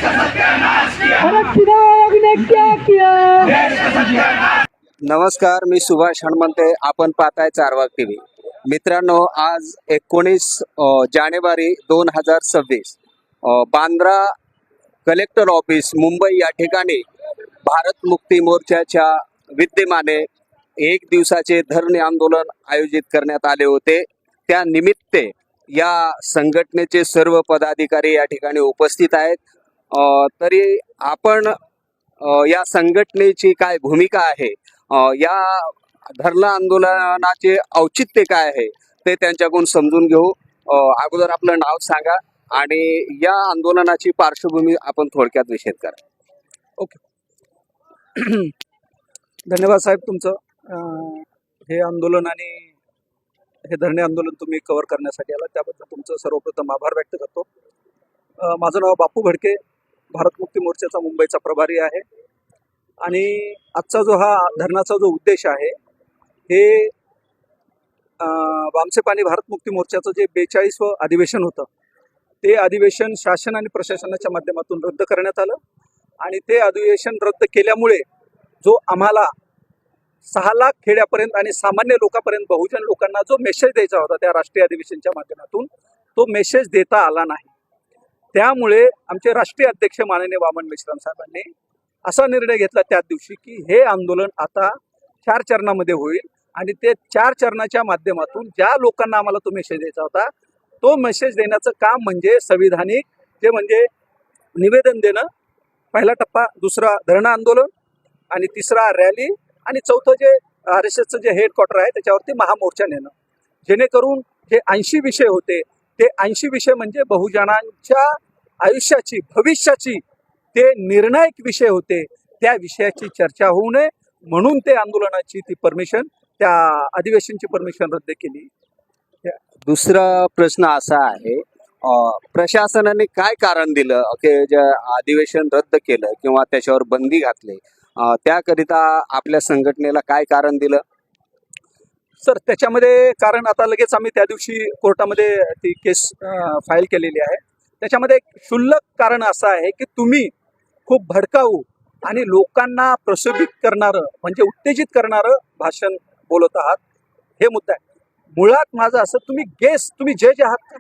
भारत चुनाव आयोग ने क्या किया? नमस्कार, मी सुभाष हनुमंते. आपण पाहताय चारवाग टीव्ही. मित्रांनो, आज 19 जानेवारी 2026 बांद्रा कलेक्टर ऑफिस मुंबई या ठिकाणी भारत मुक्ती मोर्चाच्या विद्यमाने एक दिवसाचे धरणे आंदोलन आयोजित करण्यात आले होते. त्या निमित्ते या संघटनेचे सर्व पदाधिकारी या ठिकाणी उपस्थित आहेत. तरी आपण या संघटनेची काय भूमिका आहे, या धरणं आंदोलनाचे औचित्य काय आहे ते त्यांच्याकडून समजून घेऊ. अगोदर आपलं नाव सांगा आणि या आंदोलनाची पार्श्वभूमी आपण थोडक्यात विषद करा. ओके. धन्यवाद साहेब तुमचं. हे आंदोलन आणि हे धरणे आंदोलन तुम्ही कव्हर करण्यासाठी आला त्याबद्दल तुमचं सर्वप्रथम आभार व्यक्त करतो. माझं नाव बापू भडके, भारत मुक्ती मोर्चाचा मुंबईचा प्रभारी आहे. आणि आजचा जो हा धरणाचा जो उद्देश आहे हे वामसे पाणी भारत मुक्ती मोर्चाचं जे 42वं अधिवेशन होतं ते अधिवेशन शासन आणि प्रशासनाच्या माध्यमातून रद्द करण्यात आलं. आणि ते अधिवेशन रद्द केल्यामुळे जो आम्हाला 6 लाख खेड्यापर्यंत आणि सामान्य लोकांपर्यंत बहुजन लोकांना जो मेसेज द्यायचा होता त्या राष्ट्रीय अधिवेशनच्या माध्यमातून तो मेसेज देता आला नाही. त्यामुळे आमचे राष्ट्रीय अध्यक्ष माननीय वामन मेश्राम साहेबांनी असा निर्णय घेतला त्या दिवशी की हे आंदोलन आता 4 चरणामध्ये होईल आणि ते 4 चरणाच्या माध्यमातून ज्या लोकांना आम्हाला तो मेसेज द्यायचा होता तो मेसेज देण्याचं काम म्हणजे संविधानिक जे म्हणजे निवेदन देणं, पहिला टप्पा, दुसरा धरणं आंदोलन आणि तिसरा रॅली आणि चौथं जे RSSचं जे हेडक्वार्टर आहे त्याच्यावरती महामोर्चा नेणं. जेणेकरून जे 80 विषय होते ते 80 विषय म्हणजे बहुजनांच्या आयुष्याची, भविष्याची ते निर्णायक विषय होते. त्या विषयाची चर्चा होऊ नये म्हणून ते आंदोलनाची ती परमिशन, त्या अधिवेशनची परमिशन रद्द केली. दुसरा प्रश्न असा आहे, प्रशासनाने काय कारण दिलं की जे अधिवेशन रद्द केलं किंवा त्याच्यावर बंदी घातली, त्याकरिता आपल्या संघटनेला काय कारण दिलं? सर, त्याच्यामध्ये कारण आता लगेच आम्ही त्या दिवशी कोर्टामध्ये ती केस फाईल केलेली आहे. त्याच्यामध्ये एक क्षुल्लक कारण असं आहे की तुम्ही खूप भडकाऊ आणि लोकांना प्रक्षोभित करणारं म्हणजे उत्तेजित करणारं भाषण बोलत आहात. हे मुद्दा आहे. मुळात माझं असं, तुम्ही जज आहात का?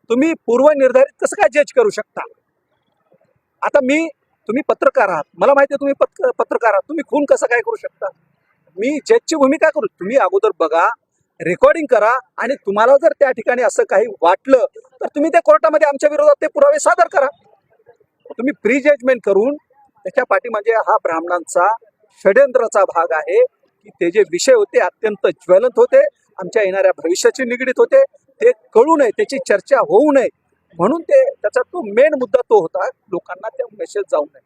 तुम्ही पूर्वनिर्धारित कसं काय जज करू शकता? आता तुम्ही पत्रकार आहात, मला माहिती आहे तुम्ही पत्रकार आहात, तुम्ही खून कसं काय करू शकता? मी जजची भूमिका करू? तुम्ही अगोदर बघा, रेकॉर्डिंग करा आणि तुम्हाला जर त्या ठिकाणी असं काही वाटलं तर तुम्ही त्या कोर्टामध्ये आमच्या विरोधात ते पुरावे सादर करा. तुम्ही प्री जजमेंट करून त्याच्या पाठीमागे हा ब्राह्मणांचा षड्यंत्राचा भाग आहे की ते जे विषय होते अत्यंत ज्वलंत होते, आमच्या येणाऱ्या भविष्याची निगडीत होते, ते कळू नये, त्याची चर्चा होऊ नये म्हणून त्याचा तो मेन मुद्दा तो होता, लोकांना त्या मेसेज जाऊ नये.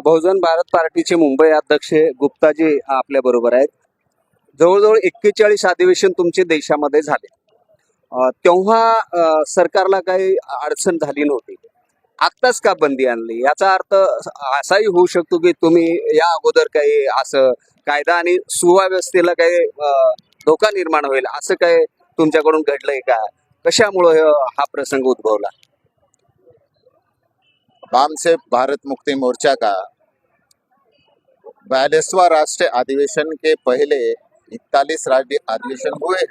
बहुजन भारत पार्टीचे मुंबई अध्यक्ष गुप्ताजी आपल्या बरोबर आहेत. जवळजवळ 41 अधिवेशन तुमचे देशामध्ये झाले. तेव्हा सरकारला काही अडचण झाली नव्हती. आत्ताच का बंदी आणली? याचा अर्थ असाही होऊ शकतो की तुम्ही या अगोदर काही असं कायदा आणि सुव्यवस्थेला काही धोका निर्माण होईल असं काही तुमच्याकडून घडलंय का? कशामुळे हा प्रसंग उद्भवला? वामसे भारत मुक्ति मोर्चा का 42वां राष्ट्रीय अधिवेशन के पहले 41 राष्ट्रीय अधिवेशन हुए,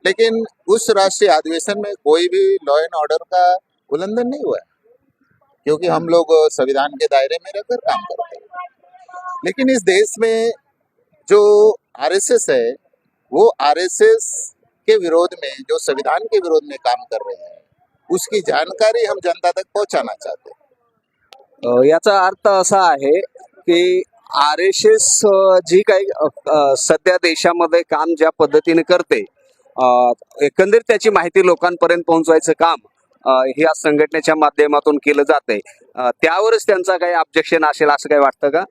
लेकिन उस राष्ट्रीय अधिवेशन में कोई भी लॉ एंड ऑर्डर का उल्लंघन नहीं हुआ क्योंकि हम लोग संविधान के दायरे में रहकर काम करते हैं. लेकिन इस देश में जो RSS है वो RSS के विरोध में, जो संविधान के विरोध में काम कर रहे हैं, उसकी जानकारी हम जनता तक पहुंचाना चाहते हैं. याचा अर्थ असा आहे की RSS जी काही सध्या देशामध्ये काम ज्या पद्धतीने करते, एकंदरीत त्याची माहिती लोकांपर्यंत पोहोचवायचं काम ह्या संघटनेच्या माध्यमातून केलं जाते. त्यावरच त्यांचा काही ऑब्जेक्शन असेल असं काही वाटतं का?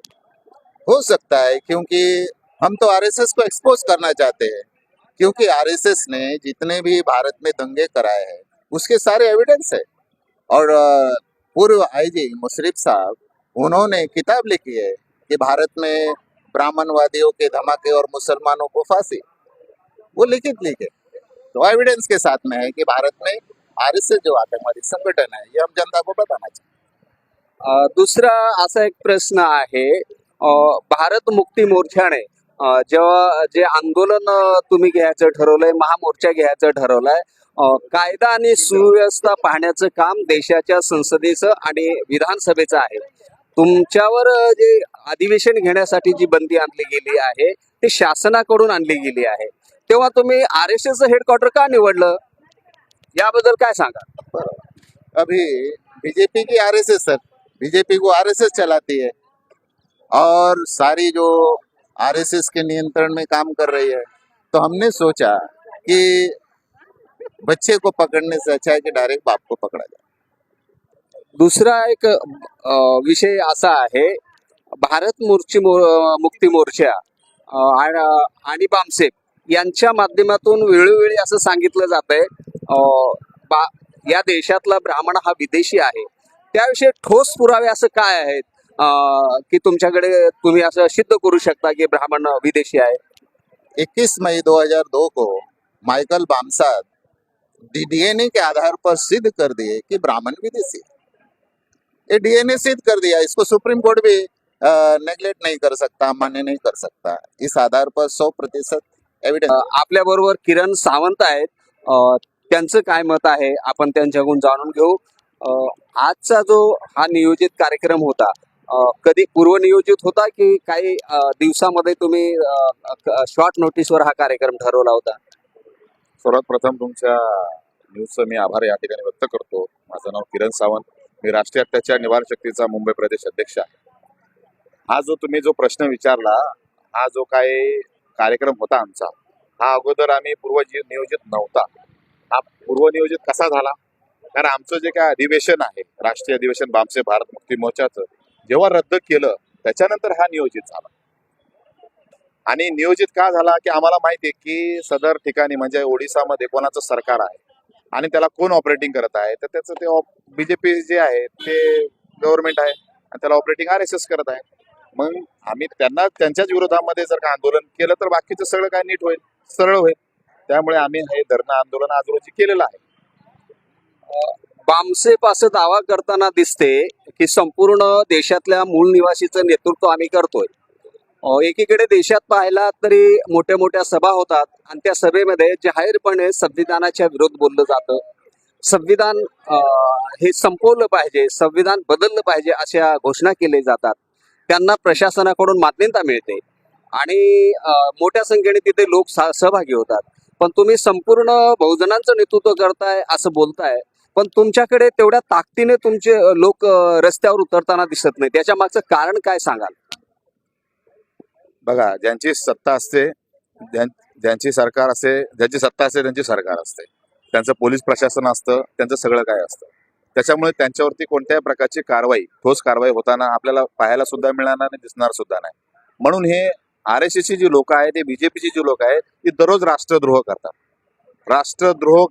हो सकता है, क्योंकि हम तो RSS को एक्सपोज करना चाहते हैं, क्योंकि RSS ने जितने भी भारत में दंगे कराए हैं उसके सारे एविडेंस है. और पूर्व IG मुशर्रफ साहब, उन्होंने किताब लिखी है कि भारत में ब्राह्मणवादियों के धमाके और मुसलमानों को फांसी, वो लिखित लिखे तो एविडेंस के साथ में है कि भारत में RSS जो आतंकवादी संगठन है ये हम जनता को बताना चाहिए. दुसरा असा एक प्रश्न आहे, भारत मुक्ती मोर्चाने जेव्हा जे आंदोलन तुम्ही घ्यायचं ठरवलंय, महामोर्चा घ्यायचं ठरवलंय, कायदा आणि सुव्यवस्था पाहण्याचं काम देशाच्या संसदेचं आणि विधानसभेचं आहे. तुमच्यावर जे अधिवेशन घेण्यासाठी जी बंदी आणली गेली आहे ती शासनाकडून आणली गेली आहे, तेव्हा तुम्ही RSS हेडक्वार्टर का निवडलं, याबद्दल काय सांगा? अभी बीजेपी की आरएसएस सर, बीजेपी को आरएसएस चलाती है और सारी जो आरएसएस के नियंत्रण में काम कर रही है, तो हमने सोचा कि बच्चे को पकड़ने से अच्छा है कि डायरेक्ट बाप को पकड़ा जाए. दुसरा एक विषय असा आहे, भारत मुक्ती मोर्चा आणि बामसेफ यांच्या माध्यमातून वेळोवेळी असं सांगितलं जातंय या देशातला ब्राह्मण हा विदेशी आहे. त्याविषयी ठोस पुरावे असं काय आहेत की तुमच्याकडे तुम्ही असं सिद्ध करू शकता की ब्राह्मण विदेशी आहे? 21 मई 2002 को माइकल बामसाद डीएनए के आधार पर सिद्ध कर दिए कि ब्राह्मण विदेशी है. ये डीएनए सिद्ध कर दिया, इसको सुप्रीम कोर्ट भी नेग्लेक्ट नहीं कर सकता, मान्य नहीं कर सकता. इस आधार पर 100% एविडेंस. आपल्या बरोबर किरण सावंत आहेत, त्यांचं काय मत आहे आपण त्यांच्याकडून जाणून घेऊ. आजचा जो हा नियोजित कार्यक्रम होता, कधी पूर्वनियोजित होता की काही दिवसामध्ये तुम्ही शॉर्ट नोटीसवर हा कार्यक्रम ठरवला होता? सर्वात प्रथम तुमच्या न्यूजचं मी आभार या ठिकाणी व्यक्त करतो. माझं नाव किरण सावंत, मी राष्ट्रीय अत्याचार निवारण शक्तीचा मुंबई प्रदेश अध्यक्ष आहे. हा जो तुम्ही जो प्रश्न विचारला, हा जो काही कार्यक्रम होता आमचा, हा अगोदर आम्ही पूर्वनियोजित नव्हता. हा पूर्वनियोजित कसा झाला? कारण आमचं जे काय अधिवेशन आहे, राष्ट्रीय अधिवेशन बामसे भारत मुक्ती मोर्चाचं, जेव्हा रद्द केलं त्याच्यानंतर हा नियोजित झाला. आणि नियोजित का झाला की आम्हाला माहिती आहे की सदर ठिकाणी म्हणजे ओडिसामध्ये कोणाचं सरकार आहे आणि त्याला कोण ऑपरेटिंग करत आहे, तर त्याचं ते बीजेपी जे आहे ते गव्हर्नमेंट आहे आणि त्याला ऑपरेटिंग RSS करत आहे. मग आम्ही त्यांच्याच विरोधामध्ये जर का आंदोलन केलं तर बाकीचं सगळं काय नीट होईल, सरळ होईल. त्यामुळे आम्ही हे धरणं आंदोलन आज रोजी केलेलं आहे. बामसेफ असं दावा करताना दिसते की संपूर्ण देशातल्या मूळ निवासीचं नेतृत्व आम्ही करतोय. एकीकडे देशात पाहिला तरी मोठ्या मोठ्या सभा होतात आणि त्या सभेमध्ये जाहीरपणे संविधानाच्या विरोध बोललं जातं. संविधान हे संपवलं पाहिजे, संविधान बदललं पाहिजे अशा घोषणा केल्या जातात. त्यांना प्रशासनाकडून मान्यता मिळते आणि मोठ्या संख्येने तिथे लोक सहभागी होतात. पण तुम्ही संपूर्ण बहुजनांचं नेतृत्व करताय असं बोलताय, पण तुमच्याकडे तेवढ्या ताकदीने तुमचे लोक रस्त्यावर उतरताना दिसत नाही. त्याच्या मागचं कारण काय सांगाल? बघा, ज्यांची सत्ता असते, ज्यांची सरकार असते, ज्यांची सत्ता असते त्यांची सरकार असते, त्यांचं पोलीस प्रशासन असतं, त्यांचं सगळं काय असतं. त्याच्यामुळे त्यांच्यावरती कोणत्याही प्रकारची ठोस कारवाई होताना आपल्याला पाहायला सुद्धा मिळणार नाही, दिसणार सुद्धा नाही. म्हणून हे RSSची जी लोक आहेत, ते बीजेपीची जी लोक आहेत, ती दररोज राष्ट्रद्रोह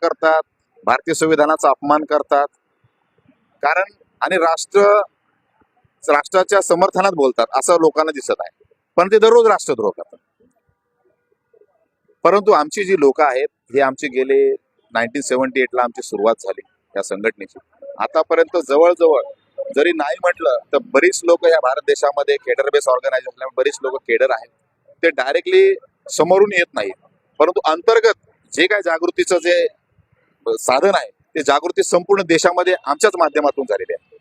करतात, भारतीय संविधानाचा अपमान करतात. कारण आणि राष्ट्राच्या समर्थनात बोलतात असं लोकांना दिसत आहे, पण ते दररोज राष्ट्रद्रोह करतात. परंतु आमची जी लोक आहेत, हे आमची गेले 1978 ला आमची सुरुवात झाली या संघटनेची. आतापर्यंत जवळजवळ जरी नाही म्हटलं तर बरीच लोक या भारत देशामध्ये केडर बेस ऑर्गनायझेशन, बरीच लोक केडर आहेत, ते डायरेक्टली समोरून येत नाहीत. परंतु अंतर्गत जे काय जागृतीचं जे साधन आहे, ते जागृती संपूर्ण देशामध्ये आमच्याच माध्यमातून झालेली आहे.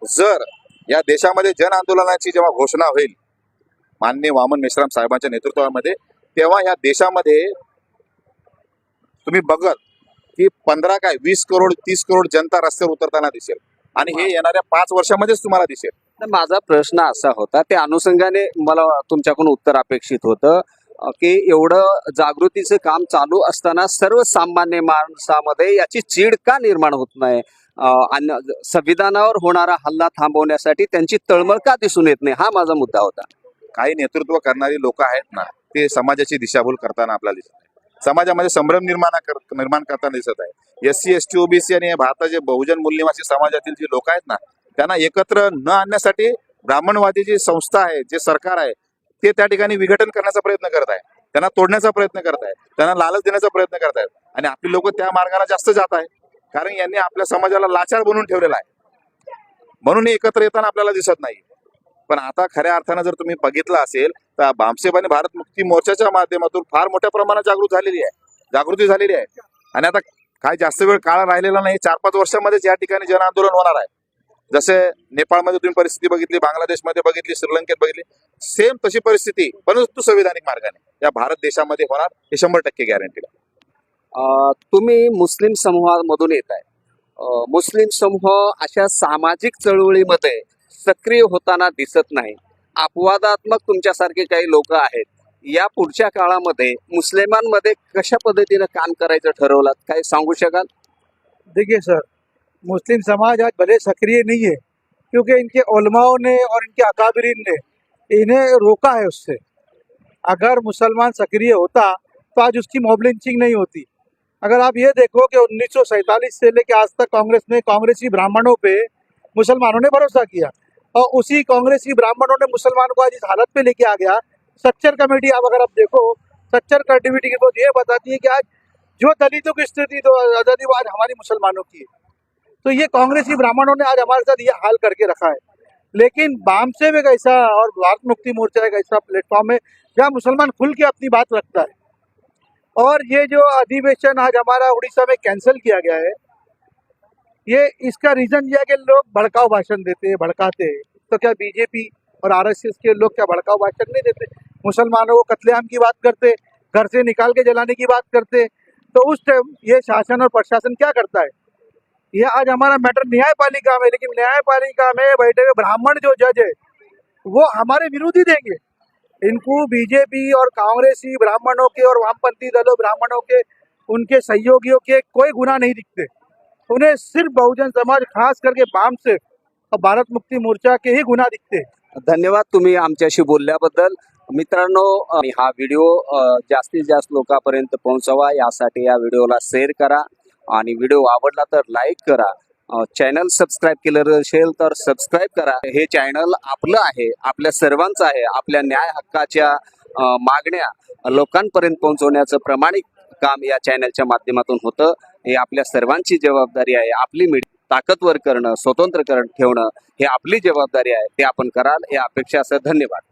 जर या देशामध्ये जन आंदोलनाची जेव्हा घोषणा होईल माननीय वामन मेश्राम साहेबांच्या नेतृत्वामध्ये, तेव्हा या देशामध्ये तुम्ही बघत की 15 काय 20 करोड 30 करोड जनता रस्त्यावर उतरताना दिसेल आणि हे येणाऱ्या 5 वर्षामध्येच तुम्हाला दिसेल. तर माझा प्रश्न असा होता, त्या अनुषंगाने मला तुमच्याकडून उत्तर अपेक्षित होतं की एवढं जागृतीचं काम चालू असताना सर्वसामान्य माणसामध्ये याची चीड का निर्माण होत नाही? संविधानावर होणारा हल्ला थांबवण्यासाठी त्यांची तळमळ का दिसून येत नाही? हा माझा मुद्दा होता. काही नेतृत्व करणारी लोक आहेत ना, ते समाजाची दिशाभूल करताना आपल्याला दिसत आहे. समाजामध्ये संभ्रम निर्माण करताना दिसत आहे. SC ST OBC आणि भारताचे बहुजन मूल्यनिवासी समाजातील जी लोक आहेत ना, त्यांना एकत्र न आणण्यासाठी ब्राह्मणवादी जी संस्था आहे, जे सरकार आहे, ते त्या ठिकाणी विघटन करण्याचा प्रयत्न करत आहे, त्यांना तोडण्याचा प्रयत्न करत आहे, त्यांना लालच देण्याचा प्रयत्न करत आहेत. आणि आपली लोक त्या मार्गाला जास्त जात आहे, कारण यांनी आपल्या समाजाला लाचार बनवून ठेवलेला आहे. म्हणून हे एकत्र येताना आपल्याला दिसत नाही. पण आता खऱ्या अर्थानं जर तुम्ही बघितलं असेल तर भामसेब आणि भारत मुक्ती मोर्चाच्या माध्यमातून फार मोठ्या प्रमाणात जागृती झालेली आहे. आणि आता काय जास्त वेळ काळ राहिलेला नाही, 4-5 वर्षांमध्येच या ठिकाणी जन आंदोलन होणार आहे. जसे नेपाळमध्ये तुम्ही परिस्थिती बघितली, बांगलादेशमध्ये बघितली, श्रीलंकेत बघितली, सेम तशी परिस्थिती परंतु संविधानिक मार्गाने या भारत देशामध्ये होणार हे 100% गॅरंटी. तुम्ही मुस्लिम समूहामधून येत आहे. मुस्लिम समूह अशा सामाजिक चळवळीमध्ये सक्रिय होताना दिसत नाही. अपवादात्मक तुमच्यासारखे काही लोक आहेत. या पुढच्या काळामध्ये मुस्लिमांमध्ये कशा पद्धतीने काम करायचं ठरवलं, काही सांगू शकाल? देखिए सर, मुस्लिम समाज आज भले सक्रिय नहीं है क्योंकि इनके उलमाओं ने और इनके अकाबरीन ने इन्हें रोका है उससे. अगर मुसलमान सक्रिय होता तो आज उसकी मॉब लिंचिंग नहीं होती. अगर आप ये देखो कि 1947 से लेकर आज तक कांग्रेस ने कांग्रेसी ब्राह्मणों पे मुसलमानों ने भरोसा किया और उसी कांग्रेसी ब्राह्मणों ने मुसलमानों को आज इस हालत पे लेके आ गया. सच्चर कमेटी अब अगर आप देखो, सच्चर कमेटी की रिपोर्ट ये बताती है कि आज जो दलितों की स्थिति तो आज़ादी वो आज हमारी मुसलमानों की है. तो ये कांग्रेसी ब्राह्मणों ने आज हमारे साथ ये हाल करके रखा है. लेकिन भामसेब एक ऐसा और भारत मुक्ति मोर्चा एक ऐसा प्लेटफॉर्म है जहाँ मुसलमान खुल के अपनी बात रखता है. और ये जो अधिवेशन आज हमारा उड़ीसा में कैंसिल किया गया है, ये इसका रीजन ये है कि लोग भड़काऊ भाषण देते हैं, भड़काते हैं. तो क्या बीजेपी और आरएसएस के लोग क्या भड़काऊ भाषण नहीं देते? मुसलमानों को कत्लेआम की बात करते, घर से निकाल के जलाने की बात करते. तो उस टाइम ये शासन और प्रशासन क्या करता है? ये आज हमारा मैटर न्यायपालिका में, लेकिन न्यायपालिका में बैठे हुए ब्राह्मण जो जज है वो हमारे विरोधी देंगे. इनको बीजेपी और कांग्रेसी ब्राह्मणों के और वामपंथी दलों ब्राह्मणों के उनके सहयोगियों के कोई गुनाह नहीं दिखते. उन्हें सिर्फ बहुजन समाज खास करके भामसेब और भारत मुक्ती मोर्चा के ही गुनाह दिखते. धन्यवाद तुम्ही आमच्याशी बोलल्याबद्दल. मित्रांनो, हा व्हिडिओ जास्तीत जास्त लोकांपर्यंत पोहोचावा यासाठी या व्हिडिओला शेअर करा आणि व्हिडिओ आवडला तर लाईक करा. चॅनल सबस्क्राईब केलं असेल तर सबस्क्राईब करा. हे चॅनल आपलं आहे, आपल्या सर्वांचं आहे. आपल्या न्याय हक्काच्या मागण्या लोकांपर्यंत पोहोचवण्याचं प्रामाणिक काम या चॅनलच्या माध्यमातून होतं. हे आपल्या सर्वांची जबाबदारी आहे. आपली मीडिया ताकदवर करणं, स्वतंत्र ठेवणं हे आपली जबाबदारी आहे. ते आपण कराल या अपेक्षा. धन्यवाद.